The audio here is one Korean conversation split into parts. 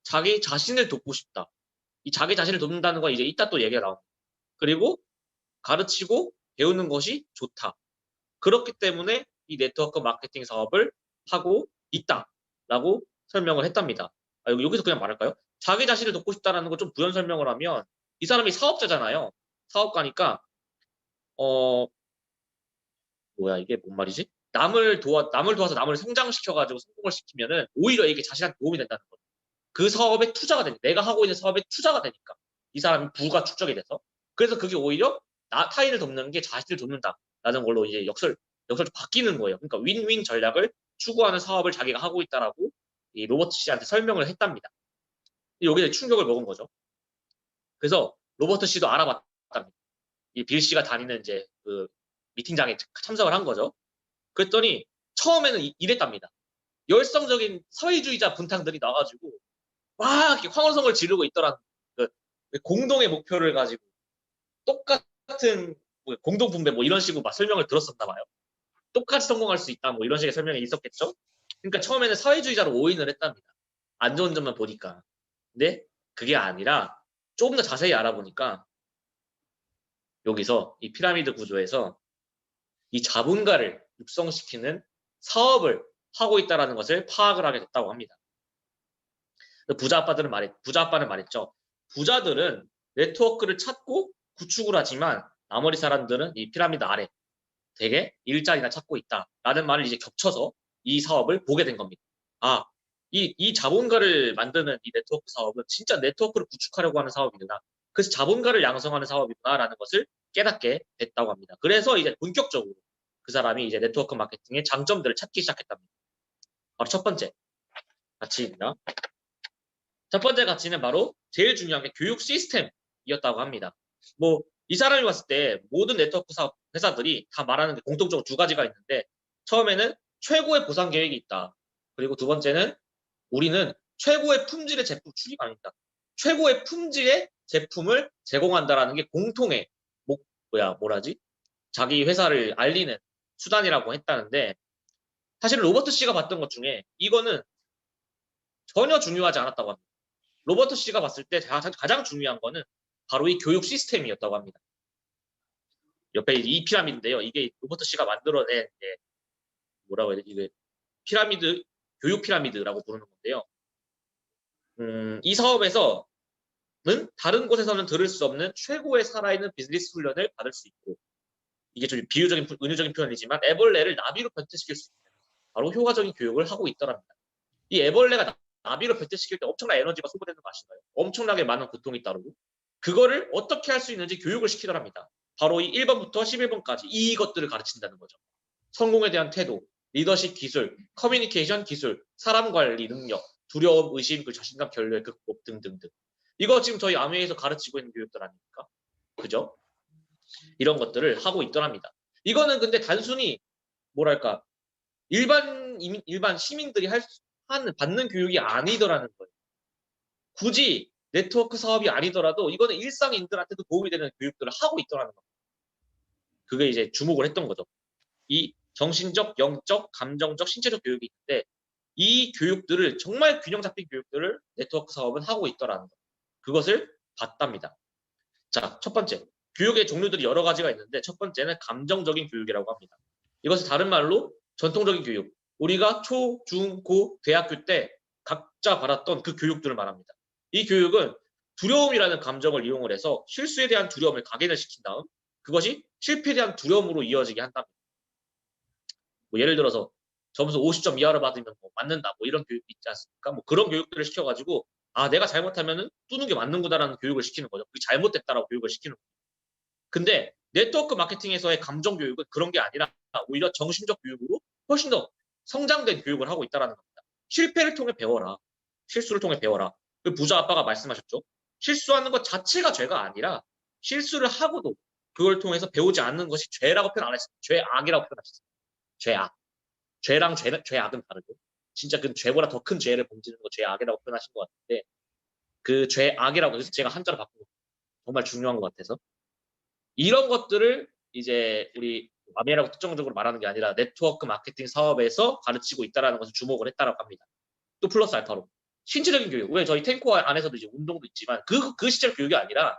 자기 자신을 돕고 싶다. 이 자기 자신을 돕는다는 건 이제 이따 또 얘기가 나옵니다. 그리고 가르치고 배우는 것이 좋다. 그렇기 때문에 이 네트워크 마케팅 사업을 하고 있다라고 설명을 했답니다. 여기서 그냥 말할까요? 자기 자신을 돕고 싶다라는 걸 좀 부연 설명을 하면 이 사람이 사업자잖아요. 사업가니까 어 뭐야 이게 뭔 말이지? 남을 도와서 남을 성장시켜가지고 성공을 시키면은 오히려 이게 자신한테 도움이 된다는 거죠. 그 사업에 투자가 되니까 내가 하고 있는 사업에 투자가 되니까 이 사람이 부가 축적이 돼서 그래서 그게 오히려 타인을 돕는 게 자신을 돕는다라는 걸로 이제 역설 바뀌는 거예요. 그러니까 윈윈 전략을 추구하는 사업을 자기가 하고 있다라고 이 로버트 씨한테 설명을 했답니다. 여기에 충격을 먹은 거죠. 그래서 로버트 씨도 알아봤답니다. 이 빌 씨가 다니는 이제 그 미팅장에 참석을 한 거죠. 그랬더니 처음에는 이랬답니다. 열성적인 사회주의자 분탕들이 나가지고 막 이렇게 황홀성을 지르고 있더라는 그 공동의 목표를 가지고 똑같은 뭐 공동 분배 뭐 이런 식으로 막 설명을 들었었나 봐요. 똑같이 성공할 수 있다 뭐 이런 식의 설명이 있었겠죠. 그러니까 처음에는 사회주의자로 오인을 했답니다. 안 좋은 점만 보니까. 근데 그게 아니라 조금 더 자세히 알아보니까 여기서 이 피라미드 구조에서 이 자본가를 육성시키는 사업을 하고 있다는 것을 파악을 하게 됐다고 합니다. 부자 아빠는 말했죠. 부자들은 네트워크를 찾고 구축을 하지만 나머지 사람들은 이 피라미드 아래 되게 일자리나 찾고 있다라는 말을 이제 겹쳐서 이 사업을 보게 된 겁니다. 아, 이 자본가를 만드는 이 네트워크 사업은 진짜 네트워크를 구축하려고 하는 사업이구나. 그래서 자본가를 양성하는 사업이구나라는 것을 깨닫게 됐다고 합니다. 그래서 이제 본격적으로 그 사람이 이제 네트워크 마케팅의 장점들을 찾기 시작했답니다. 바로 첫 번째 가치입니다. 첫 번째 가치는 바로 제일 중요한 게 교육 시스템이었다고 합니다. 뭐 이 사람이 봤을 때 모든 네트워크 사업 회사들이 다 말하는 게 공통적으로 두 가지가 있는데 처음에는 최고의 보상 계획이 있다. 그리고 두 번째는 우리는 최고의 품질의 제품 출입 아닙니다. 최고의 품질의 제품을 제공한다라는 게 공통의 뭐라지? 자기 회사를 알리는 수단이라고 했다는데 사실 로버트 씨가 봤던 것 중에 이거는 전혀 중요하지 않았다고 합니다. 로버트 씨가 봤을 때 가장 중요한 거는 바로 이 교육 시스템이었다고 합니다. 옆에 이 피라미드인데요. 이게 로버트 씨가 만들어낸 뭐라고 해야 되지? 이게 피라미드, 교육 피라미드라고 부르는 건데요. 이 사업에서는 다른 곳에서는 들을 수 없는 최고의 살아있는 비즈니스 훈련을 받을 수 있고 이게 좀 은유적인 표현이지만 애벌레를 나비로 변태시킬 수 있는 바로 효과적인 교육을 하고 있더랍니다. 이 애벌레가 나비로 변태시킬 때 엄청난 에너지가 소모되는 거 아시나요? 엄청나게 많은 고통이 따르고 그거를 어떻게 할 수 있는지 교육을 시키더랍니다. 바로 이 1번부터 11번까지 이것들을 가르친다는 거죠. 성공에 대한 태도, 리더십 기술, 커뮤니케이션 기술, 사람 관리 능력, 두려움, 의심, 그 자신감, 결례 극복 등등등. 이거 지금 저희 아메에서 가르치고 있는 교육들 아닙니까? 그죠? 이런 것들을 하고 있더랍니다. 이거는 근데 단순히 뭐랄까 일반 시민들이 받는 교육이 아니더라는 거예요. 굳이 네트워크 사업이 아니더라도 이거는 일상인들한테도 도움이 되는 교육들을 하고 있더라는 겁니다. 그게 이제 주목을 했던 거죠. 이 정신적, 영적, 감정적, 신체적 교육이 있는데 이 교육들을 정말 균형 잡힌 교육들을 네트워크 사업은 하고 있더라는 거. 그것을 봤답니다. 자, 첫 번째. 교육의 종류들이 여러 가지가 있는데 첫 번째는 감정적인 교육이라고 합니다. 이것을 다른 말로 전통적인 교육. 우리가 초, 중, 고, 대학교 때 각자 받았던 그 교육들을 말합니다. 이 교육은 두려움이라는 감정을 이용을 해서 실수에 대한 두려움을 각인을 시킨 다음 그것이 실패에 대한 두려움으로 이어지게 한답니다. 뭐 예를 들어서 점수 50점 이하로 받으면 뭐 맞는다 뭐 이런 교육이 있지 않습니까? 뭐 그런 교육들을 시켜가지고 내가 잘못하면은 뚜는 게 맞는구나라는 교육을 시키는 거죠. 그게 잘못됐다라고 교육을 시키는 거죠. 근데 네트워크 마케팅에서의 감정 교육은 그런 게 아니라 오히려 정신적 교육으로 훨씬 더 성장된 교육을 하고 있다는 겁니다. 실패를 통해 배워라. 실수를 통해 배워라. 그 부자 아빠가 말씀하셨죠. 실수하는 것 자체가 죄가 아니라 실수를 하고도 그걸 통해서 배우지 않는 것이 죄라고 표현 안 했습니다. 죄악이라고 표현하셨습니다. 죄악. 죄악은 다르고 진짜 그 죄보다 더 큰 죄를 범지는 거 죄악이라고 표현하신 것 같은데 그 죄악이라고 해서 제가 한자로 바꾸고 정말 중요한 것 같아서 이런 것들을 이제 우리 아메라고 특정적으로 말하는 게 아니라 네트워크 마케팅 사업에서 가르치고 있다는 것을 주목을 했다라고 합니다. 또 플러스 알파로 신체적인 교육. 왜 저희 탱코 안에서도 이제 운동도 있지만 그 시절 교육이 아니라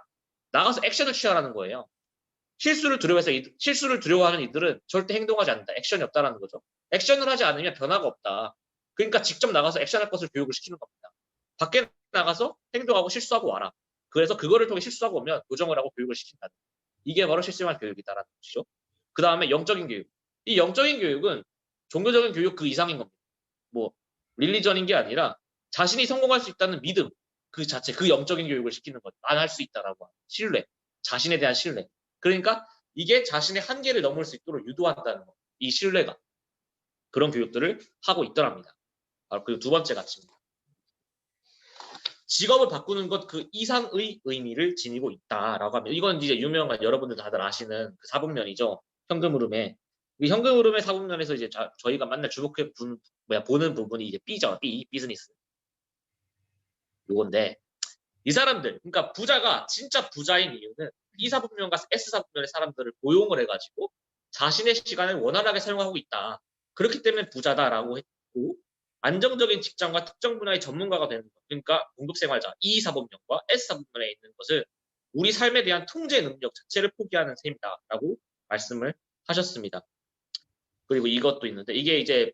나가서 액션을 취하라는 거예요. 실수를 두려워하는 이들은 절대 행동하지 않는다. 액션이 없다라는 거죠. 액션을 하지 않으면 변화가 없다. 그러니까 직접 나가서 액션할 것을 교육을 시키는 겁니다. 밖에 나가서 행동하고 실수하고 와라. 그래서 그거를 통해 실수하고 오면 교정을 하고 교육을 시킨다. 이게 바로 실생활 교육이다라는 것이죠. 그 다음에 영적인 교육. 이 영적인 교육은 종교적인 교육 그 이상인 겁니다. 뭐 릴리전인 게 아니라 자신이 성공할 수 있다는 믿음 그 자체, 그 영적인 교육을 시키는 거죠. 난 할 수 있다라고 하는 신뢰, 자신에 대한 신뢰. 그러니까 이게 자신의 한계를 넘을 수 있도록 유도한다는 거. 이 신뢰가 그런 교육들을 하고 있더랍니다. 그리고 두 번째 가치입니다. 직업을 바꾸는 것 그 이상의 의미를 지니고 있다라고 하면 이건 이제 유명한 여러분들 다들 아시는 그 사분면이죠. 현금 흐름에 이 현금 흐름의 사분면에서 이제 저희가 맨날 주목해 보는 부분이 이제 B죠. B 비즈니스. 요건데 이 사람들 그러니까 부자가 진짜 부자인 이유는 B 사분면과 S 사분면의 사람들을 고용을 해가지고 자신의 시간을 원활하게 사용하고 있다. 그렇기 때문에 부자다라고 했고 안정적인 직장과 특정 분야의 전문가가 되는 것. 그러니까 공급생활자 E 사분면과 S 사분면에 있는 것을 우리 삶에 대한 통제 능력 자체를 포기하는 셈이다라고 말씀을 하셨습니다. 그리고 이것도 있는데 이게 이제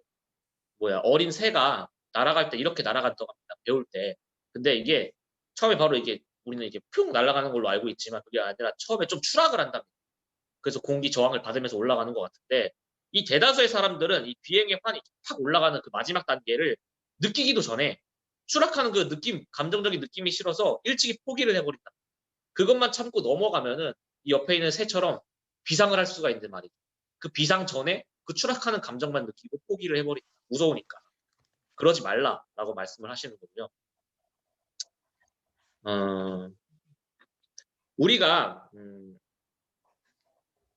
어린 새가 날아갈 때 이렇게 날아간다고 합니다. 배울 때. 근데 이게 처음에 바로 이게 우리는 이게 뿅 날아가는 걸로 알고 있지만 그게 아니라 처음에 좀 추락을 한답니다. 그래서 공기 저항을 받으면서 올라가는 것 같은데 이 대다수의 사람들은 이 비행의 환이 팍 올라가는 그 마지막 단계를 느끼기도 전에 추락하는 그 느낌, 감정적인 느낌이 싫어서 일찍이 포기를 해버린다. 그것만 참고 넘어가면은 이 옆에 있는 새처럼 비상을 할 수가 있는 말이죠. 그 비상 전에 그 추락하는 감정만 느끼고 포기를 해버린다. 무서우니까. 그러지 말라라고 말씀을 하시는 거고요. 우리가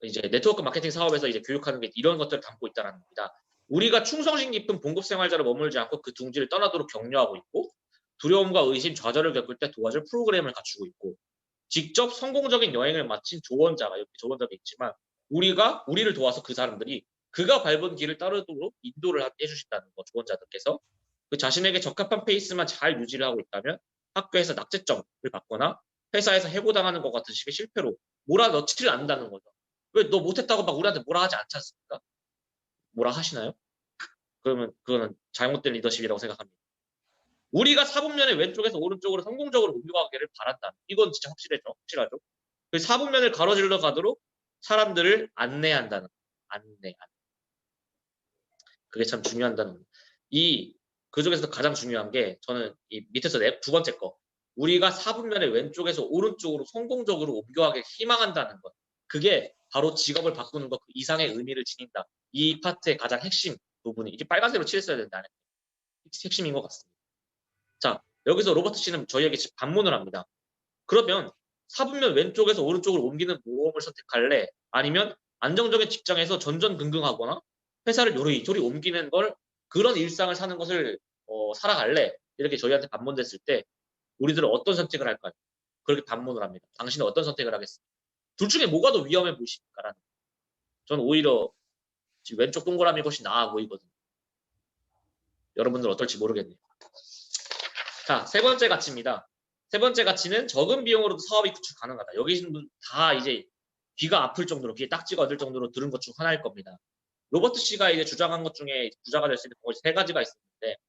이제 네트워크 마케팅 사업에서 이제 교육하는 게 이런 것들을 담고 있다는 겁니다. 우리가 충성심 깊은 봉급 생활자로 머물지 않고 그 둥지를 떠나도록 격려하고 있고 두려움과 의심, 좌절을 겪을 때 도와줄 프로그램을 갖추고 있고 직접 성공적인 여행을 마친 조언자가 여기 조언자가 있지만 우리를 도와서 그 사람들이 그가 밟은 길을 따르도록 인도를 해주신다는 거 조언자들께서 그 자신에게 적합한 페이스만 잘 유지를 하고 있다면 학교에서 낙제점을 받거나 회사에서 해고당하는 것 같은 식의 실패로 몰아넣지를 않는다는 거죠. 왜 너 못했다고 막 우리한테 뭐라 하지 않지 않습니까? 뭐라 하시나요? 그러면 그거는 잘못된 리더십이라고 생각합니다. 우리가 사분면의 왼쪽에서 오른쪽으로 성공적으로 옮겨가기를 바란다. 이건 진짜 확실하죠. 그 사분면을 가로질러 가도록 사람들을 안내한다는 거. 안내. 그게 참 중요한다는 거. 그 중에서 가장 중요한 게 저는 이 밑에서 두 번째 거. 우리가 사분면의 왼쪽에서 오른쪽으로 성공적으로 옮겨가길 희망한다는 것. 그게 바로 직업을 바꾸는 것 그 이상의 의미를 지닌다. 이 파트의 가장 핵심 부분이 이게 빨간색으로 칠했어야 된다는 핵심인 것 같습니다. 자, 여기서 로버트 씨는 저희에게 반문을 합니다. 그러면 사분면 왼쪽에서 오른쪽으로 옮기는 모험을 선택할래? 아니면 안정적인 직장에서 전전긍긍하거나 회사를 요리조리 옮기는 걸 그런 일상을 사는 것을 살아갈래? 이렇게 저희한테 반문됐을 때 우리들은 어떤 선택을 할까요? 그렇게 반문을 합니다. 당신은 어떤 선택을 하겠습니까? 둘 중에 뭐가 더 위험해 보이십니까? 라는. 저는 오히려 지금 왼쪽 동그라미 것이 나아 보이거든요. 여러분들 어떨지 모르겠네요. 자, 세 번째 가치입니다. 세 번째 가치는 적은 비용으로도 사업이 구축 가능하다. 여기 계신 분 다 이제 귀가 아플 정도로 귀에 딱지가 얻을 정도로 들은 것 중 하나일 겁니다. 로버트 씨가 이제 주장한 것 중에 부자가 될 수 있는 방법이 세 가지가 있었는데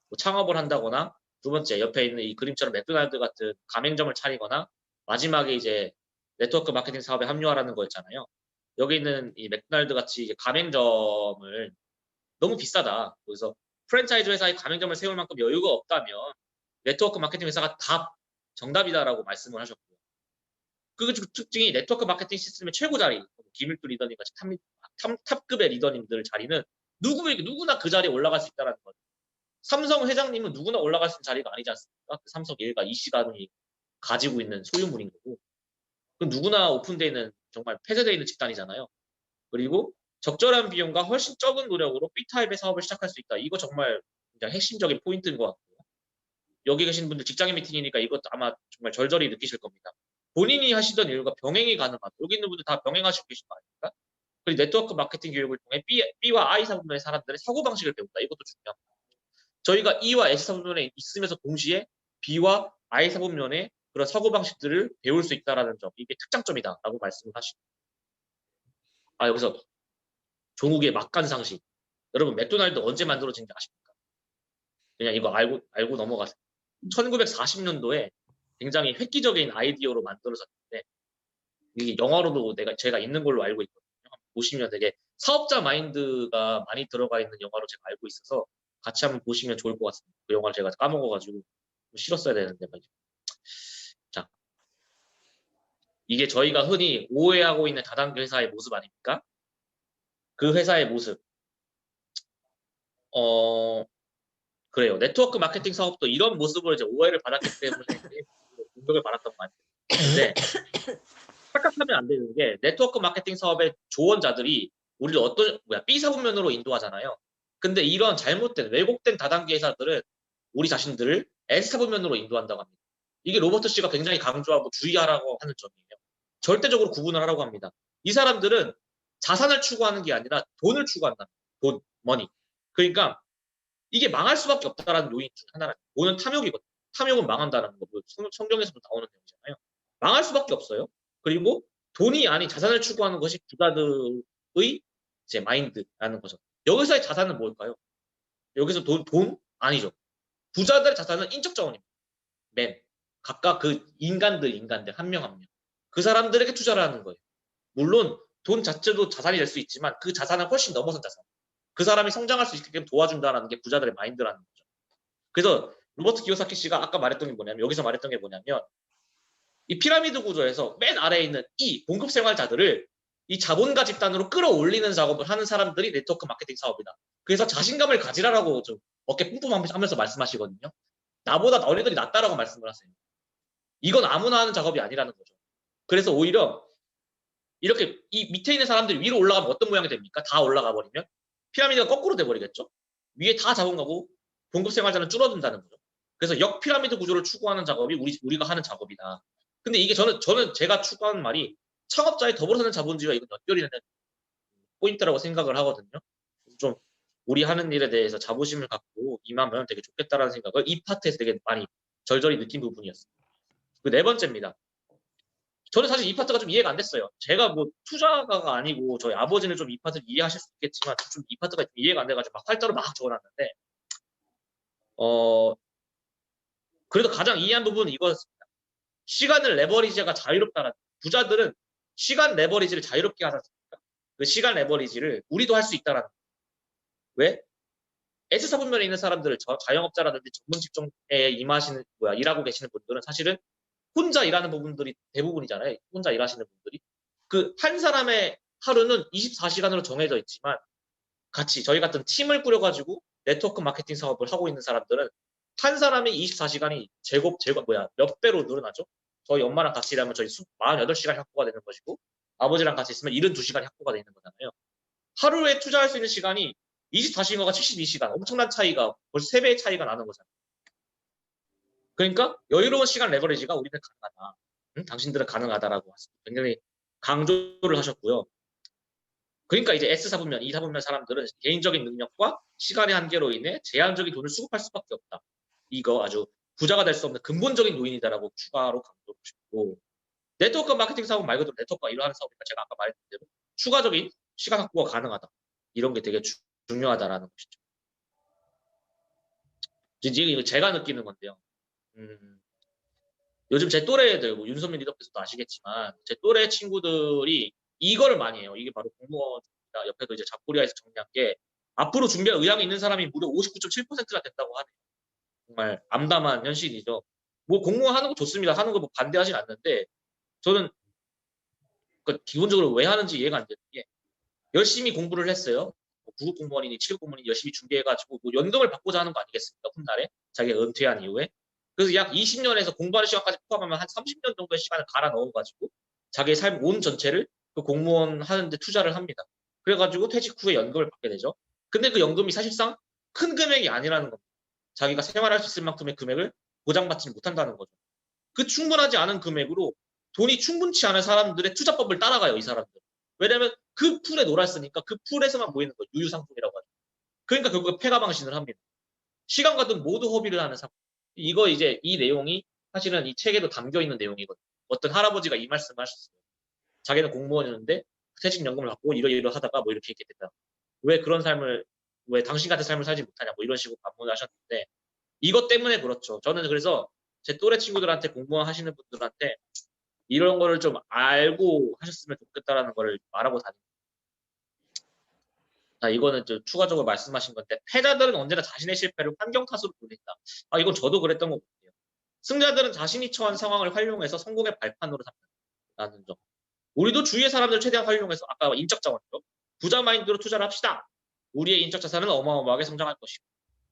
뭐 창업을 한다거나 두 번째 옆에 있는 이 그림처럼 맥도날드 같은 가맹점을 차리거나 마지막에 이제 네트워크 마케팅 사업에 합류하라는 거였잖아요. 여기 있는 이 맥도날드 같이 이제 가맹점을 너무 비싸다. 그래서 프랜차이즈 회사에 가맹점을 세울 만큼 여유가 없다면 네트워크 마케팅 회사가 다 정답이다라고 말씀을 하셨고요. 그 특징이 네트워크 마케팅 시스템의 최고 자리, 김일두 리더님 같이 탑급의 리더님들 자리는 누구나 그 자리에 올라갈 수 있다는 거죠. 삼성 회장님은 누구나 올라갈 수 있는 자리가 아니지 않습니까? 그 삼성 일가 이씨가이 가지고 있는 소유물인 거고. 그 누구나 오픈되어 있는 정말 폐쇄되어 있는 집단이잖아요. 그리고 적절한 비용과 훨씬 적은 노력으로 B타입의 사업을 시작할 수 있다. 이거 정말 굉장히 핵심적인 포인트인 것 같고요. 여기 계신 분들 직장인 미팅이니까 이것도 아마 정말 절절히 느끼실 겁니다. 본인이 하시던 일과 병행이 가능하다. 여기 있는 분들 다 병행하시고 계신 거 아닙니까? 그리고 네트워크 마케팅 교육을 통해 B와 I 사분면의 사람들의 사고방식을 배운다. 이것도 중요합니다. 저희가 E와 S4분면에 있으면서 동시에 B와 I4분면의 그런 사고 방식들을 배울 수 있다라는 점, 이게 특장점이다라고 말씀을 하시고, 여기서 종욱의 막간 상식. 여러분 맥도날드 언제 만들어진 게 아십니까? 그냥 이거 알고 넘어가세요. 1940년도에 굉장히 획기적인 아이디어로 만들어졌는데, 이게 영화로도 제가 있는 걸로 알고 있거든요. 보시면 되게 사업자 마인드가 많이 들어가 있는 영화로 제가 알고 있어서 같이 한번 보시면 좋을 것 같습니다. 그 영화를 제가 까먹어가지고 싫었어야 되는데 말이죠. 자, 이게 저희가 흔히 오해하고 있는 다단계 회사의 모습 아닙니까? 그 회사의 모습. 그래요. 네트워크 마케팅 사업도 이런 모습으로 이제 오해를 받았기 때문에 공격을 받았던 것 같아요. 근데 착각하면 안 되는 게, 네트워크 마케팅 사업의 조언자들이 우리를 B사분면으로 인도하잖아요. 근데 이런 잘못된 왜곡된 다단계 회사들은 우리 자신들을 S사분면으로 인도한다고 합니다. 이게 로버트 씨가 굉장히 강조하고 주의하라고 하는 점이에요. 절대적으로 구분을 하라고 합니다. 이 사람들은 자산을 추구하는 게 아니라 돈을 추구한다. 돈, 머니. 그러니까 이게 망할 수밖에 없다라는 요인 중 하나가, 돈은 탐욕이거든요. 탐욕은 망한다는 거, 성경에서도 나오는 내용이잖아요. 망할 수밖에 없어요. 그리고 돈이 아닌 자산을 추구하는 것이 부자들의 이제 마인드라는 거죠. 여기서의 자산은 뭘까요? 여기서 돈 아니죠. 부자들의 자산은 인적 자원입니다. 각각 그 인간들 한 명 한 명. 그 사람들에게 투자를 하는 거예요. 물론 돈 자체도 자산이 될 수 있지만 그 자산은 훨씬 넘어선 자산. 그 사람이 성장할 수 있게끔 도와준다는 게 부자들의 마인드라는 거죠. 그래서 로버트 기요사키 씨가 아까 말했던 게 뭐냐면, 여기서 말했던 게 뭐냐면, 이 피라미드 구조에서 맨 아래에 있는 이 공급 생활자들을 이 자본가 집단으로 끌어올리는 작업을 하는 사람들이 네트워크 마케팅 사업이다. 그래서 자신감을 가지라라고 좀 어깨 뿜뿜하면서 말씀하시거든요. 나보다 너네들이 낫다라고 말씀을 하세요. 이건 아무나 하는 작업이 아니라는 거죠. 그래서 오히려 이렇게 이 밑에 있는 사람들이 위로 올라가면 어떤 모양이 됩니까? 다 올라가 버리면 피라미드가 거꾸로 돼버리겠죠. 위에 다 자본가고 공급 생활자는 줄어든다는 거죠. 그래서 역 피라미드 구조를 추구하는 작업이 우리가 하는 작업이다. 근데 이게 저는 제가 추구하는 말이 창업자의 더불어 사는 자본주의와 이건 연결이 되는 포인트라고 생각을 하거든요. 좀 우리 하는 일에 대해서 자부심을 갖고 임하면 되게 좋겠다라는 생각을 이 파트에서 되게 많이 절절히 느낀 부분이었습니다. 그 네 번째입니다. 저는 사실 이 파트가 좀 이해가 안 됐어요. 제가 뭐 투자가가 아니고 저희 아버지는 좀 이 파트를 이해하실 수 있겠지만 좀 이 파트가 좀 이해가 안 돼가지고 막 활자로 막 적어놨는데, 그래도 가장 이해한 부분은 이거였습니다. 시간을 레버리지가 자유롭다는, 부자들은 시간 레버리지를 자유롭게 하지 않습니까? 그 시간 레버리지를 우리도 할 수 있다라는. 왜? S사분면에 있는 사람들을 자영업자라든지 전문 직종에 일하고 계시는 분들은 사실은 혼자 일하는 부분들이 대부분이잖아요. 혼자 일하시는 분들이. 그 한 사람의 하루는 24시간으로 정해져 있지만 같이 저희 같은 팀을 꾸려가지고 네트워크 마케팅 사업을 하고 있는 사람들은 한 사람의 24시간이 몇 배로 늘어나죠? 저희 엄마랑 같이 일하면 저희 48시간 확보가 되는 것이고, 아버지랑 같이 있으면 72시간이 확보가 되는 거잖아요. 하루에 투자할 수 있는 시간이 24시간과 72시간, 엄청난 차이가 벌써 3배의 차이가 나는 거잖아요. 그러니까 여유로운 시간 레버리지가 우리는 가능하다. 당신들은 가능하다라고 굉장히 강조를 하셨고요. 그러니까 이제 S사분면, E사분면 사람들은 개인적인 능력과 시간의 한계로 인해 제한적인 돈을 수급할 수밖에 없다. 이거 아주 부자가 될 수 없는 근본적인 요인이다라고 추가로 강조하고 싶고, 네트워크 마케팅 사업 말 그대로 네트워크가 일어나는 사업이니까 제가 아까 말했던 대로 추가적인 시간 확보가 가능하다. 이런 게 되게 중요하다라는 것이죠. 이거 제가 느끼는 건데요. 요즘 제 또래 애들, 뭐 윤선민 리더께서도 아시겠지만 제 또래 친구들이 이거를 많이 해요. 이게 바로 공무원입니다. 옆에도 이제 잡코리아에서 정리한 게, 앞으로 준비할 의향이 있는 사람이 무려 59.7%가 됐다고 하네요. 정말 암담한 현실이죠. 뭐 공무원 하는 거 좋습니다. 하는 거 뭐 반대하진 않는데, 저는 기본적으로 왜 하는지 이해가 안 되는 게, 열심히 공부를 했어요. 뭐 9급 공무원이니 7급 공무원이니 열심히 준비해가지고 뭐 연금을 받고자 하는 거 아니겠습니까? 훗날에 자기가 은퇴한 이후에. 그래서 약 20년에서 공부하는 시간까지 포함하면 한 30년 정도의 시간을 갈아 넣어가지고 자기의 삶 온 전체를 그 공무원 하는데 투자를 합니다. 그래가지고 퇴직 후에 연금을 받게 되죠. 근데 그 연금이 사실상 큰 금액이 아니라는 겁니다. 자기가 생활할 수 있을 만큼의 금액을 보장받지 못한다는 거죠. 그 충분하지 않은 금액으로 돈이 충분치 않은 사람들의 투자법을 따라가요, 이 사람들. 왜냐면 그 풀에 놀았으니까 그 풀에서만 모이는 거, 유유상품이라고 하죠. 그러니까 결국에 패가방신을 합니다. 시간과 돈 모두 허비를 하는 상황. 이거 이제 이 내용이 사실은 이 책에도 담겨 있는 내용이거든요. 어떤 할아버지가 이 말씀을 하셨어요. 자기는 공무원이었는데 퇴직연금을 받고 이러하다가 뭐 이렇게 됐다. 왜 그런 삶을 왜 당신 같은 삶을 살지 못하냐 뭐 이런 식으로 반문을 하셨는데 이것 때문에 그렇죠. 저는 그래서 제 또래 친구들한테 공무원 하시는 분들한테 이런 거를 좀 알고 하셨으면 좋겠다라는 거를 말하고 다닙니다. 자, 이거는 좀 추가적으로 말씀하신 건데 패자들은 언제나 자신의 실패를 환경 탓으로 돌린다. 이건 저도 그랬던 것 같아요. 승자들은 자신이 처한 상황을 활용해서 성공의 발판으로 삼는다는 점. 우리도 주위의 사람들을 최대한 활용해서 아까 인적 자원이죠. 부자 마인드로 투자를 합시다. 우리의 인적 자산은 어마어마하게 성장할 것이고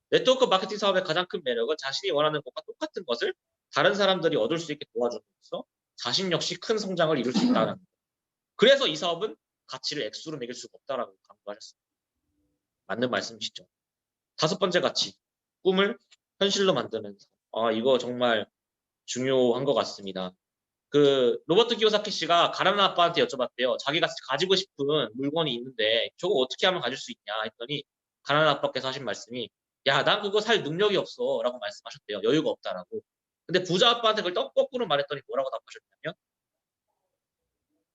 네트워크 마케팅 사업의 가장 큰 매력은 자신이 원하는 것과 똑같은 것을 다른 사람들이 얻을 수 있게 도와줌으로써 자신 역시 큰 성장을 이룰 수 있다는 것. 그래서 이 사업은 가치를 액수로 매길 수가 없다라고 강조하셨습니다. 맞는 말씀이시죠. 다섯 번째 가치, 꿈을 현실로 만드는 사업. 이거 정말 중요한 것 같습니다. 그 로버트 키요사키 씨가 가난한 아빠한테 여쭤봤대요. 자기가 가지고 싶은 물건이 있는데 저거 어떻게 하면 가질 수 있냐 했더니 가난한 아빠께서 하신 말씀이 야, 난 그거 살 능력이 없어 라고 말씀하셨대요. 여유가 없다라고. 근데 부자 아빠한테 그걸 거꾸로 말했더니 뭐라고 답하셨냐면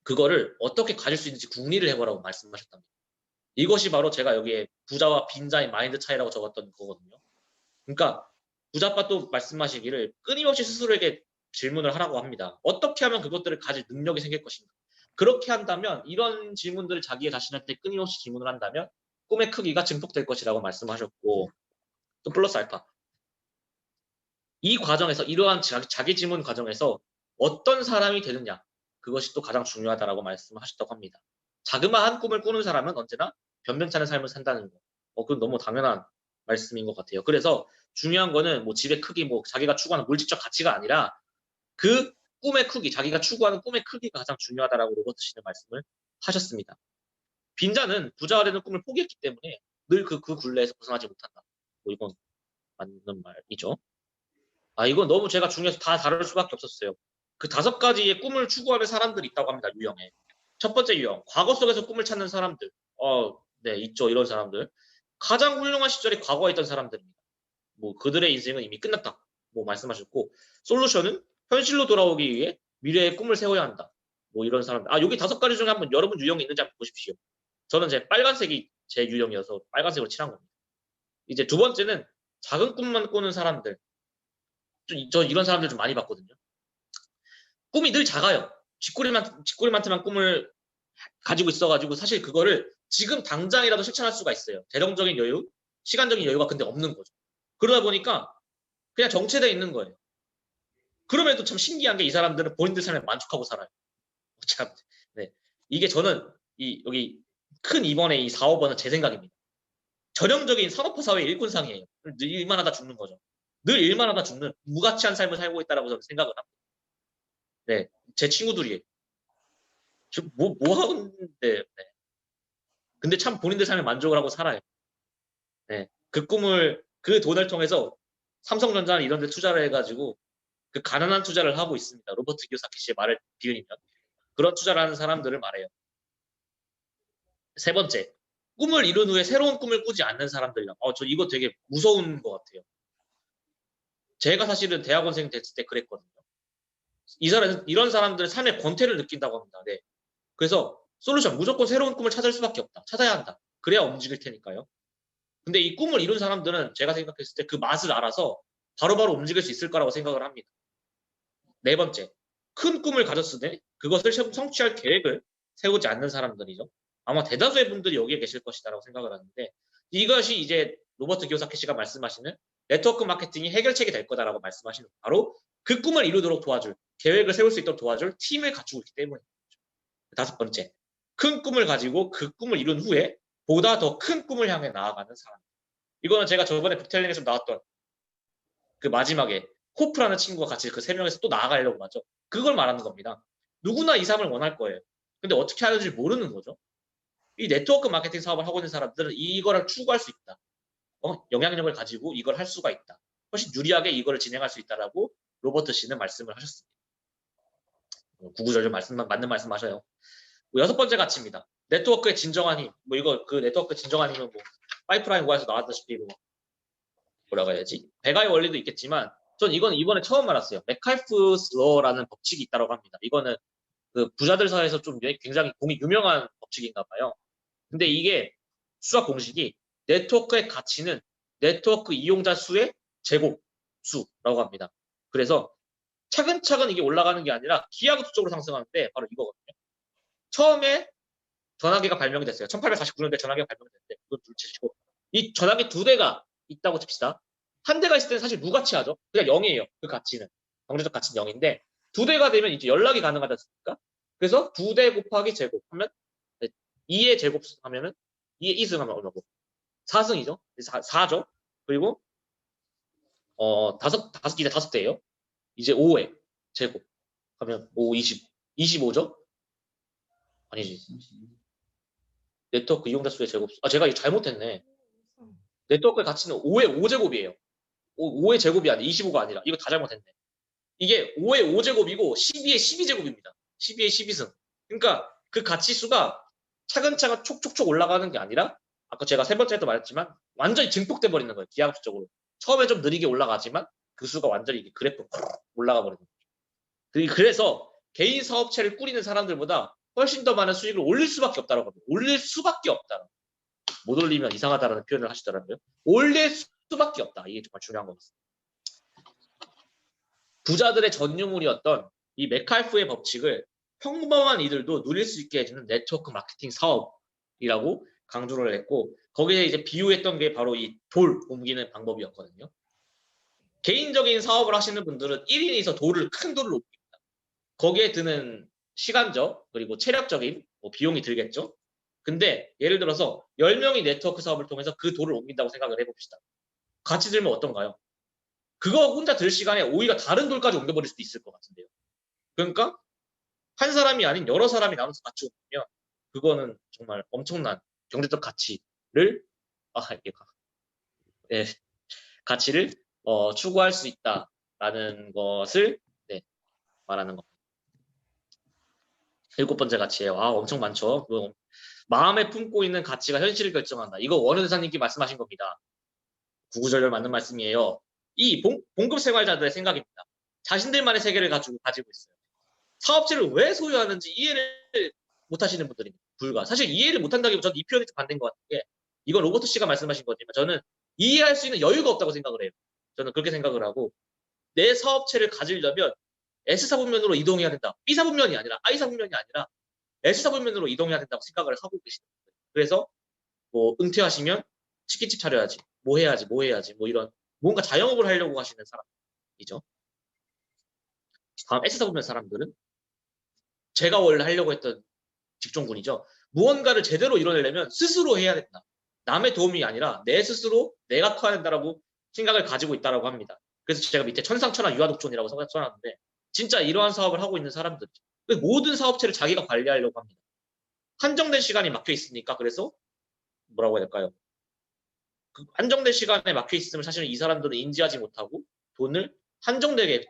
그거를 어떻게 가질 수 있는지 궁리를 해보라고 말씀하셨답니다. 이것이 바로 제가 여기에 부자와 빈자의 마인드 차이라고 적었던 거거든요. 그러니까 부자 아빠 또 말씀하시기를 끊임없이 스스로에게 질문을 하라고 합니다. 어떻게 하면 그것들을 가질 능력이 생길 것인가? 그렇게 한다면 이런 질문들을 자기 자신한테 끊임없이 질문을 한다면 꿈의 크기가 증폭될 것이라고 말씀하셨고 또 플러스 알파. 이 과정에서 이러한 자기 질문 과정에서 어떤 사람이 되느냐 그것이 또 가장 중요하다라고 말씀하셨다고 합니다. 자그마한 꿈을 꾸는 사람은 언제나 변변찮은 삶을 산다는 거. 그건 너무 당연한 말씀인 것 같아요. 그래서 중요한 거는 뭐 집의 크기, 뭐 자기가 추구하는 물질적 가치가 아니라 그 꿈의 크기, 자기가 추구하는 꿈의 크기가 가장 중요하다라고 로버트 씨는 말씀을 하셨습니다. 빈자는 부자가 되는 꿈을 포기했기 때문에 늘 그 굴레에서 벗어나지 못한다. 뭐 이건 맞는 말이죠. 이건 너무 제가 중요해서 다 다룰 수밖에 없었어요. 그 5가지의 꿈을 추구하는 사람들이 있다고 합니다. 유형에. 첫 번째 유형, 과거 속에서 꿈을 찾는 사람들. 네, 있죠. 이런 사람들. 가장 훌륭한 시절이 과거에 있던 사람들입니다. 뭐 그들의 인생은 이미 끝났다. 뭐 말씀하셨고 솔루션은 현실로 돌아오기 위해 미래의 꿈을 세워야 한다. 뭐 이런 사람들. 여기 5가지 중에 한번 여러분 유형이 있는지 한번 보십시오. 저는 제 빨간색이 제 유형이어서 빨간색으로 칠한 겁니다. 이제 두 번째는 작은 꿈만 꾸는 사람들. 저 이런 사람들 좀 많이 봤거든요. 꿈이 늘 작아요. 쥐꼬리만큼만 꿈을 가지고 있어가지고 사실 그거를 지금 당장이라도 실천할 수가 있어요. 재정적인 여유, 시간적인 여유가 근데 없는 거죠. 그러다 보니까 그냥 정체되어 있는 거예요. 그럼에도 참 신기한 게 이 사람들은 본인들 삶에 만족하고 살아요. 참, 네. 이게 저는 여기 큰 2번의 이 4, 5번은 제 생각입니다. 전형적인 산업화 사회의 일꾼상이에요. 늘 일만 하다 죽는 거죠. 늘 일만 하다 죽는 무가치한 삶을 살고 있다라고 저는 생각을 합니다. 네, 제 친구들이 뭐 하는데, 네. 근데 참 본인들 삶에 만족을 하고 살아요. 네, 그 돈을 통해서 삼성전자나 이런 데 투자를 해가지고 그 가난한 투자를 하고 있습니다. 로버트 키요사키 씨의 말을 비우면 그런 투자를 하는 사람들을 말해요. 세 번째, 꿈을 이룬 후에 새로운 꿈을 꾸지 않는 사람들이요. 저 이거 되게 무서운 것 같아요. 제가 사실은 대학원생 됐을 때 그랬거든요. 이런 사람들은 삶의 권태를 느낀다고 합니다. 네. 그래서 솔루션, 무조건 새로운 꿈을 찾을 수밖에 없다. 찾아야 한다. 그래야 움직일 테니까요. 근데 이 꿈을 이룬 사람들은 제가 생각했을 때 그 맛을 알아서 바로바로 움직일 수 있을 거라고 생각을 합니다. 네 번째, 큰 꿈을 가졌으되 그것을 성취할 계획을 세우지 않는 사람들이죠. 아마 대다수의 분들이 여기에 계실 것이다라고 생각을 하는데 이것이 이제 로버트 키요사키 씨가 말씀하시는 네트워크 마케팅이 해결책이 될 거다라고 말씀하시는 바로 그 꿈을 이루도록 도와줄, 계획을 세울 수 있도록 도와줄 팀을 갖추고 있기 때문입니다. 다섯 번째, 큰 꿈을 가지고 그 꿈을 이룬 후에 보다 더 큰 꿈을 향해 나아가는 사람. 이거는 제가 저번에 북텔링에서 나왔던 그 마지막에 호프라는 친구가 같이 그 3명에서 또 나아가려고 하죠. 그걸 말하는 겁니다. 누구나 이 삶을 원할 거예요. 근데 어떻게 하는지 모르는 거죠. 이 네트워크 마케팅 사업을 하고 있는 사람들은 이거를 추구할 수 있다. 영향력을 가지고 이걸 할 수가 있다. 훨씬 유리하게 이거를 진행할 수 있다라고 로버트 씨는 말씀을 하셨습니다. 구구절절 맞는 말씀하셔요. 여섯 번째 가치입니다. 네트워크의 진정한 힘. 이거 그 네트워크 진정한 힘은 파이프라인 고에서 나왔다시피 뭐라고 해야지? 배가의 원리도 있겠지만 전 이건 이번에 처음 알았어요. 메칼프스 러라는 법칙이 있다고 합니다. 이거는 그 부자들 사이에서 좀 굉장히 공이 유명한 법칙인가 봐요. 근데 이게 수학 공식이 네트워크의 가치는 네트워크 이용자 수의 제곱수라고 합니다. 그래서 차근차근 이게 올라가는 게 아니라 기하급수적으로 상승하는데 바로 이거거든요. 처음에 전화기가 발명이 됐어요. 1849년대 전화기가 발명이 됐는데 그건 둘째치고 이 전화기 두 대가 있다고 칩시다. 한 대가 있을 때는 사실 무가치하죠. 그냥 0이에요. 그 가치는. 경제적 가치는 0인데 두 대가 되면 이제 연락이 가능하지 않습니까? 그래서 두 대 곱하기 제곱 하면 2의 제곱 하면은 2의 2승 하면 얼마고? 4승이죠. 4죠. 그리고 이제 다섯 대예요. 이제 5의 제곱 하면 5, 20, 25죠? 아니지. 네트워크 이용자 수의 제곱. 아, 제가 이거 잘못했네. 네트워크의 가치는 5의 5제곱이에요. 5의 제곱이 아니라 25가 아니라 이거 다 잘못했네. 이게 5의 5제곱이고 12의 12제곱입니다. 12의 12승. 그러니까 그 가치수가 차근차근 촉촉촉 올라가는 게 아니라 아까 제가 세 번째에도 말했지만 완전히 증폭돼 버리는 거예요. 기하급수적으로. 처음에 좀 느리게 올라가지만 그 수가 완전히 그래프 올라가 버리는 거죠. 그래서 개인 사업체를 꾸리는 사람들보다 훨씬 더 많은 수익을 올릴 수밖에 없다라고 합니다. 올릴 수밖에 없다. 못 올리면 이상하다라는 표현을 하시더라고요. 올릴 수밖에 없다. 이게 정말 중요한 것 같습니다. 부자들의 전유물이었던 이 메칼프의 법칙을 평범한 이들도 누릴 수 있게 해주는 네트워크 마케팅 사업이라고 강조를 했고 거기에 이제 비유했던 게 바로 이 돌 옮기는 방법이었거든요. 개인적인 사업을 하시는 분들은 1인이서 큰 돌을 옮깁니다. 거기에 드는 시간적 그리고 체력적인 비용이 들겠죠. 근데 예를 들어서 10명이 네트워크 사업을 통해서 그 돌을 옮긴다고 생각을 해봅시다. 같이 들면 어떤가요? 그거 혼자 들 시간에 오히려 다른 돌까지 옮겨버릴 수도 있을 것 같은데요. 그러니까 한 사람이 아닌 여러 사람이 나눠서 같이 옮기면 그거는 정말 엄청난 경제적 가치를 예, 가치를 추구할 수 있다라는 것을 네, 말하는 겁니다. 7번째 가치예요. 엄청 많죠. 마음에 품고 있는 가치가 현실을 결정한다. 이거 원효 대사님께 말씀하신 겁니다. 구구절절 맞는 말씀이에요. 이 봉급 생활자들의 생각입니다. 자신들만의 세계를 가지고 있어요. 사업체를 왜 소유하는지 이해를 못하시는 분들입니다. 사실 이해를 못한다기보다 저는 이 표현이 좀 반대인 것 같은 게 이건 로버트 씨가 말씀하신 거지만 저는 이해할 수 있는 여유가 없다고 생각을 해요. 저는 그렇게 생각을 하고 내 사업체를 가지려면 S사분면으로 이동해야 된다. B사분면이 아니라 I사분면이 아니라 S사분면으로 이동해야 된다고 생각을 하고 계시는 거예요. 그래서 뭐 은퇴하시면 치킨집 차려야지. 뭐 해야지. 뭐 이런 뭔가 자영업을 하려고 하시는 사람이죠. 다음 S사분면 사람들은 제가 원래 하려고 했던 직종군이죠. 무언가를 제대로 이뤄내려면 스스로 해야 된다. 남의 도움이 아니라 내 스스로 내가 커야 된다라고 생각을 가지고 있다라고 합니다. 그래서 제가 밑에 천상천하 유아독존이라고 써놨는데 진짜 이러한 사업을 하고 있는 사람들이죠. 모든 사업체를 자기가 관리하려고 합니다. 한정된 시간이 막혀 있으니까 그래서 뭐라고 해야 될까요? 그 한정된 시간에 막혀 있으면 사실은 이 사람들은 인지하지 못하고 돈을 한정되게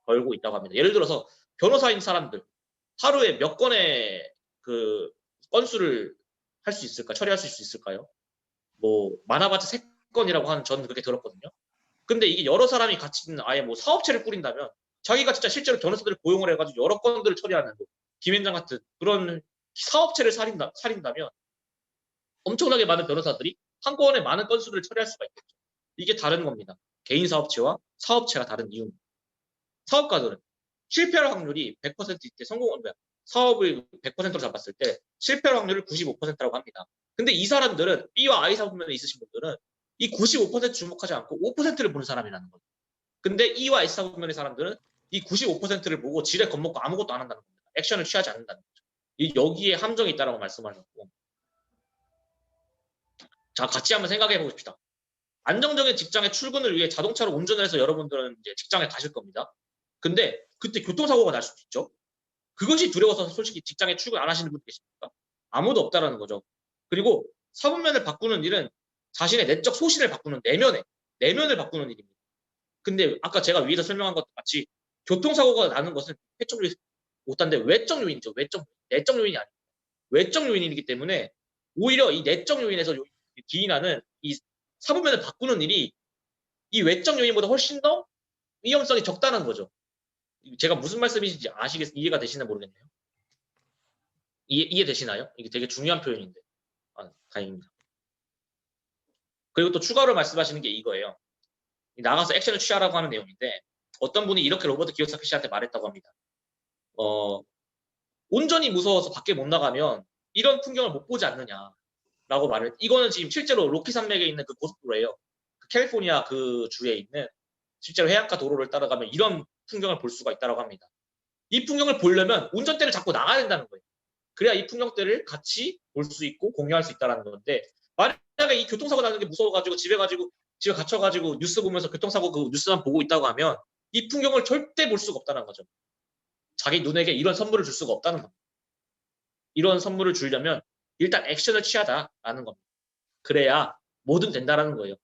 벌고 있다고 합니다. 예를 들어서 변호사인 사람들 하루에 몇 건의 그 건수를 할 수 있을까? 처리할 수 있을까요? 뭐 많아봤자 3건이라고 하는 저는 그렇게 들었거든요. 근데 이게 여러 사람이 같이 있는 아예 뭐 사업체를 꾸린다면 자기가 진짜 실제로 변호사들을 고용을 해가지고 여러 건들을 처리하는 김현장 같은 그런 사업체를 살인다면 엄청나게 많은 변호사들이 한 건에 많은 건수를 처리할 수가 있겠죠. 이게 다른 겁니다. 개인 사업체와 사업체가 다른 이유입니다. 사업가들은 실패할 확률이 100%일 때 성공은 뭐야? 사업을 100%로 잡았을 때 실패할 확률을 95%라고 합니다. 근데 이 사람들은 B와 I 사분면에 있으신 분들은 이 95% 주목하지 않고 5%를 보는 사람이라는 거죠. 근데 E와 S 사분면의 사람들은 이 95%를 보고 지레 겁먹고 아무것도 안 한다는 겁니다. 액션을 취하지 않는다는 거죠. 여기에 함정이 있다라고 말씀하셨고 자 같이 한번 생각해 보십시다. 안정적인 직장의 출근을 위해 자동차로 운전을 해서 여러분들은 이제 직장에 가실 겁니다. 근데 그때 교통사고가 날 수도 있죠. 그것이 두려워서 솔직히 직장에 출근 안 하시는 분 계십니까? 아무도 없다라는 거죠. 그리고 사분면을 바꾸는 일은 자신의 내적 소신을 바꾸는 내면을 바꾸는 일입니다. 근데 아까 제가 위에서 설명한 것과 같이 교통사고가 나는 것은 해촉률이 못한데 외적 요인이죠. 내적 요인이 아닙니다. 외적 요인이기 때문에 오히려 이 내적 요인에서 기인하는 이 사분면을 바꾸는 일이 이 외적 요인보다 훨씬 더 위험성이 적다는 거죠. 제가 무슨 말씀이신지 이해가 되시나 모르겠네요. 이해되시나요? 이게 되게 중요한 표현인데. 다행입니다. 그리고 또 추가로 말씀하시는 게 이거예요. 나가서 액션을 취하라고 하는 내용인데 어떤 분이 이렇게 로버트 기요사키 씨한테 말했다고 합니다. 온전히 무서워서 밖에 못 나가면 이런 풍경을 못 보지 않느냐라고 말을. 이거는 지금 실제로 로키 산맥에 있는 그 고속도로예요. 그 캘리포니아 그 주에 있는 실제로 해안가 도로를 따라가면 이런 풍경을 볼 수가 있다고 합니다. 이 풍경을 보려면 운전대를 잡고 나가야 된다는 거예요. 그래야 이 풍경들을 같이 볼 수 있고 공유할 수 있다는 건데 만약에 이 교통사고 나는 게 무서워가지고 집에 갇혀가지고 뉴스 보면서 교통사고 그 뉴스만 보고 있다고 하면 이 풍경을 절대 볼 수가 없다는 거죠. 자기 눈에게 이런 선물을 줄 수가 없다는 겁니다. 이런 선물을 주려면 일단 액션을 취하자라는 겁니다. 그래야 뭐든 된다라는 거예요.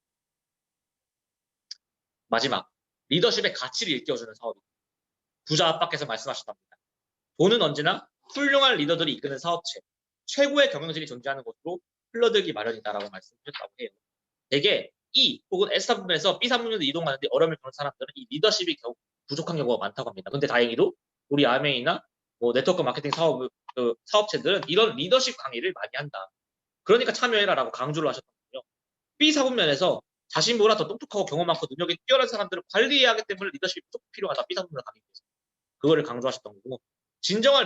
마지막, 리더십의 가치를 일깨워주는 사업입니다. 부자 아빠께서 말씀하셨답니다. 돈은 언제나 훌륭한 리더들이 이끄는 사업체, 최고의 경영진이 존재하는 곳으로 흘러들기 마련이다라고 말씀하셨다고 해요. 대개 E 혹은 S 부분에서 B 부분으로 이동하는데 어려움을 겪는 사람들은 이 리더십이 부족한 경우가 많다고 합니다. 근데 다행히도 우리 아메이나 네트워크 마케팅 사업체들은 이런 리더십 강의를 많이 한다. 그러니까 참여해라라고 강조를 하셨던 거예요. B 사분면에서 자신보다 더 똑똑하고 경험 많고 능력이 뛰어난 사람들을 관리해야 하기 때문에 리더십이 꼭 필요하다. B 사분면을 가기 위해서. 그거를 강조하셨던 거고 진정한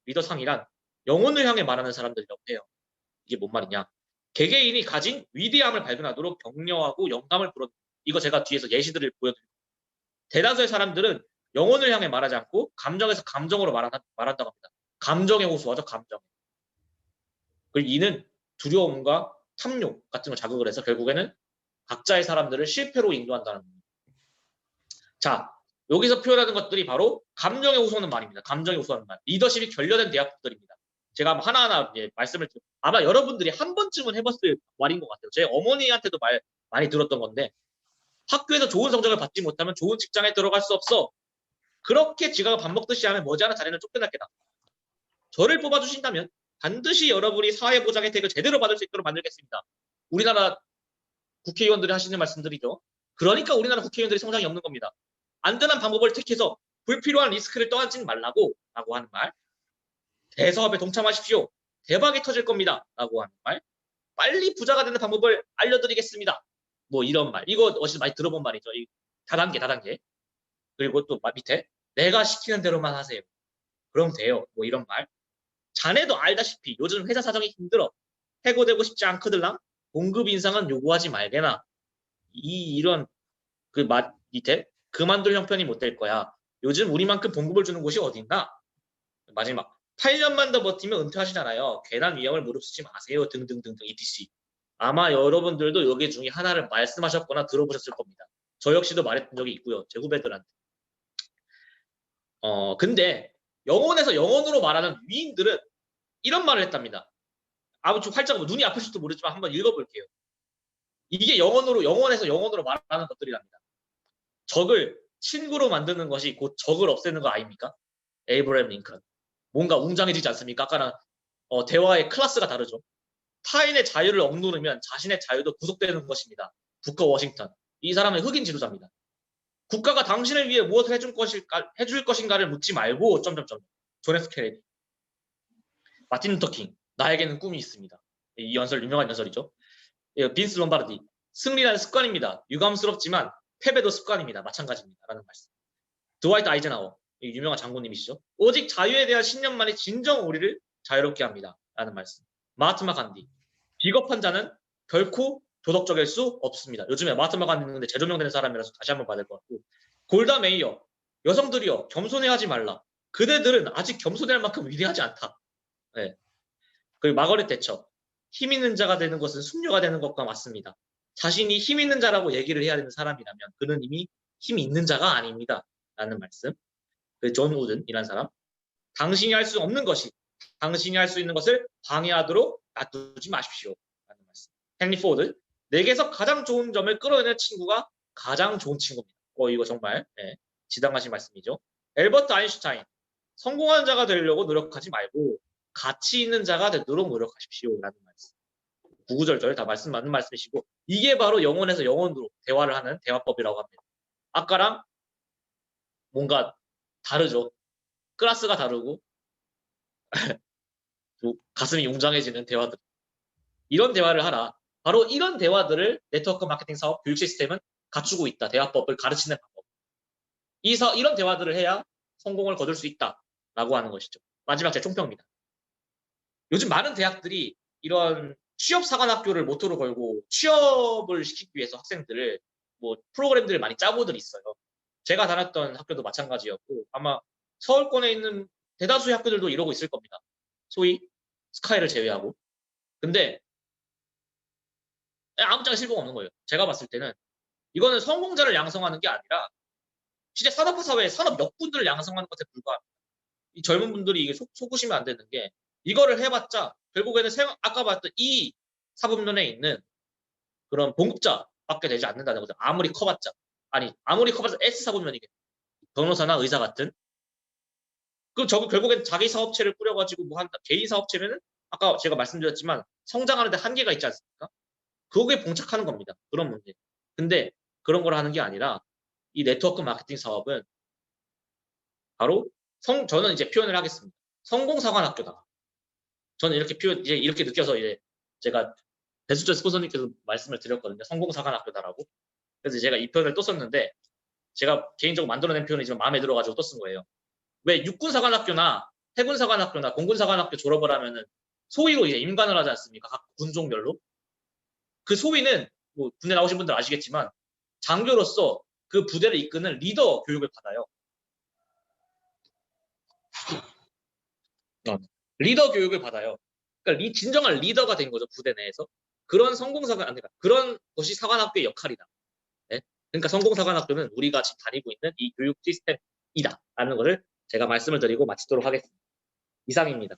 리더상이란 영혼을 향해 말하는 사람들이라고 해요. 이게 뭔 말이냐? 개개인이 가진 위대함을 발견하도록 격려하고 영감을 불어. 이거 제가 뒤에서 예시들을 보여드릴게요. 대다수의 사람들은 영혼을 향해 말하지 않고 감정에서 감정으로 말한다고 합니다. 감정에 호소하죠. 감정. 그리고 이는 두려움과 탐욕 같은 걸 자극을 해서 결국에는 각자의 사람들을 실패로 인도한다는 겁니다. 자, 여기서 표현하는 것들이 바로 감정에 호소하는 말입니다. 감정에 호소하는 말. 리더십이 결여된 대학들입니다. 제가 하나하나 말씀을 아마 여러분들이 한 번쯤은 해봤을 말인 것 같아요. 제 어머니한테도 많이 들었던 건데 학교에서 좋은 성적을 받지 못하면 좋은 직장에 들어갈 수 없어. 그렇게 지가 밥 먹듯이 하면 머지않아 자리는 쫓겨날 게다. 저를 뽑아주신다면 반드시 여러분이 사회보장 혜택을 제대로 받을 수 있도록 만들겠습니다. 우리나라 국회의원들이 하시는 말씀들이죠. 그러니까 우리나라 국회의원들이 성장이 없는 겁니다. 안전한 방법을 택해서 불필요한 리스크를 떠안지 말라고 라고 하는 말. 대사업에 동참하십시오. 대박이 터질 겁니다. 라고 하는 말. 빨리 부자가 되는 방법을 알려드리겠습니다. 뭐 이런 말. 이거 어디서 많이 들어본 말이죠. 이 다단계. 그리고 또 밑에 내가 시키는 대로만 하세요. 그럼 돼요. 뭐 이런 말. 자네도 알다시피 요즘 회사 사정이 힘들어. 해고되고 싶지 않거들랑 봉급 인상은 요구하지 말게나. 이런 그 밑에 그만둘 형편이 못 될 거야. 요즘 우리만큼 봉급을 주는 곳이 어딘가? 마지막 8년만 더 버티면 은퇴하시잖아요. 괜한 위험을 무릅쓰지 마세요. 등등등등 etc. 아마 여러분들도 여기 중에 하나를 말씀하셨거나 들어보셨을 겁니다. 저 역시도 말했던 적이 있고요. 제 후배들한테. 근데 영혼에서 영혼으로 말하는 위인들은 이런 말을 했답니다. 아무튼 활짝 눈이 아프실지도 모르지만 한번 읽어볼게요. 이게 영혼에서 영혼으로 말하는 것들이랍니다. 적을 친구로 만드는 것이 곧 적을 없애는 거 아닙니까? 에이브러햄 링컨. 뭔가 웅장해지지 않습니까? 아까랑 대화의 클래스가 다르죠. 타인의 자유를 억누르면 자신의 자유도 구속되는 것입니다. 부커 워싱턴. 이 사람은 흑인 지도자입니다. 국가가 당신을 위해 무엇을 해줄 것인가를 묻지 말고 점점점. 존 F 케네디. 마틴 루터 킹. 나에게는 꿈이 있습니다. 이 연설 유명한 연설이죠. 빈스 롬바르디. 승리라는 습관입니다. 유감스럽지만 패배도 습관입니다. 마찬가지입니다. 라는 말씀. 드와이트 아이젠하워. 유명한 장군님이시죠. 오직 자유에 대한 신념만이 진정 우리를 자유롭게 합니다. 라는 말씀. 마하트마 간디. 비겁한 자는 결코 도덕적일 수 없습니다. 요즘에 마하트마 간디 있는데 재조명되는 사람이라서 다시 한번 받을 것 같고. 골다 메이어. 여성들이여 겸손해하지 말라. 그대들은 아직 겸손할 만큼 위대하지 않다. 네. 그리고 마거릿 대처. 힘 있는 자가 되는 것은 숙녀가 되는 것과 맞습니다. 자신이 힘 있는 자라고 얘기를 해야 되는 사람이라면 그는 이미 힘이 있는 자가 아닙니다. 라는 말씀. 그 존 우든이라는 사람. 당신이 할 수 없는 것이 당신이 할 수 있는 것을 방해하도록 놔두지 마십시오. 라는 말씀. 헨리 포드. 내게서 가장 좋은 점을 끌어내는 친구가 가장 좋은 친구입니다. 이거 정말 지당하신 말씀이죠. 엘버트 아인슈타인. 성공하는 자가 되려고 노력하지 말고 가치 있는 자가 되도록 노력하십시오. 라는 말씀. 구구절절 다 맞는 말씀이시고 이게 바로 영혼에서 영혼으로 대화를 하는 대화법이라고 합니다. 아까랑 뭔가 다르죠. 클래스가 다르고 또 가슴이 웅장해지는 대화들. 이런 대화를 하라. 바로 이런 대화들을 네트워크 마케팅 사업 교육 시스템은 갖추고 있다. 대화법을 가르치는 방법. 이런 대화들을 해야 성공을 거둘 수 있다라고 하는 것이죠. 마지막 제 총평입니다. 요즘 많은 대학들이 이런 취업사관학교를 모토로 걸고 취업을 시키기 위해서 학생들을 뭐 프로그램들을 많이 짜고들 있어요. 제가 다녔던 학교도 마찬가지였고 아마 서울권에 있는 대다수의 학교들도 이러고 있을 겁니다. 소위 스카이를 제외하고. 근데 아무짝에 실버가 없는 거예요. 제가 봤을 때는 이거는 성공자를 양성하는 게 아니라 진짜 산업화 사회의 산업 역군들을 양성하는 것에 불과합니다. 이 젊은 분들이 이게 속으시면 안 되는 게 이거를 해봤자 결국에는 아까 봤던 이 사법론에 있는 그런 봉급자밖에 되지 않는다는 거죠. 아무리 커봤자. 아무리 커봤자 S 사법론이겠죠. 변호사나 의사 같은. 그럼 결국엔 자기 사업체를 꾸려가지고 뭐 한다. 개인 사업체면은 아까 제가 말씀드렸지만 성장하는데 한계가 있지 않습니까? 그거에 봉착하는 겁니다. 그런 문제. 근데 그런 걸 하는 게 아니라 이 네트워크 마케팅 사업은 바로 저는 이제 표현을 하겠습니다. 성공사관학교다. 저는 이렇게 느껴서 이제 제가 배수철 스폰서님께서 말씀을 드렸거든요. 성공사관학교다라고. 그래서 제가 이 표현을 또 썼는데 제가 개인적으로 만들어낸 표현이지만 마음에 들어가지고 또 쓴 거예요. 왜 육군사관학교나 해군사관학교나 공군사관학교 졸업을 하면은 소위로 이제 임관을 하지 않습니까? 각 군종별로. 그 소위는 뭐 군대 나오신 분들 아시겠지만 장교로서 그 부대를 이끄는 리더 교육을 받아요. 리더 교육을 받아요. 그러니까 진정한 리더가 된 거죠, 부대 내에서. 그런 그런 것이 사관학교의 역할이다. 네? 그러니까 성공사관학교는 우리가 지금 다니고 있는 이 교육 시스템이다. 라는 것을 제가 말씀을 드리고 마치도록 하겠습니다. 이상입니다.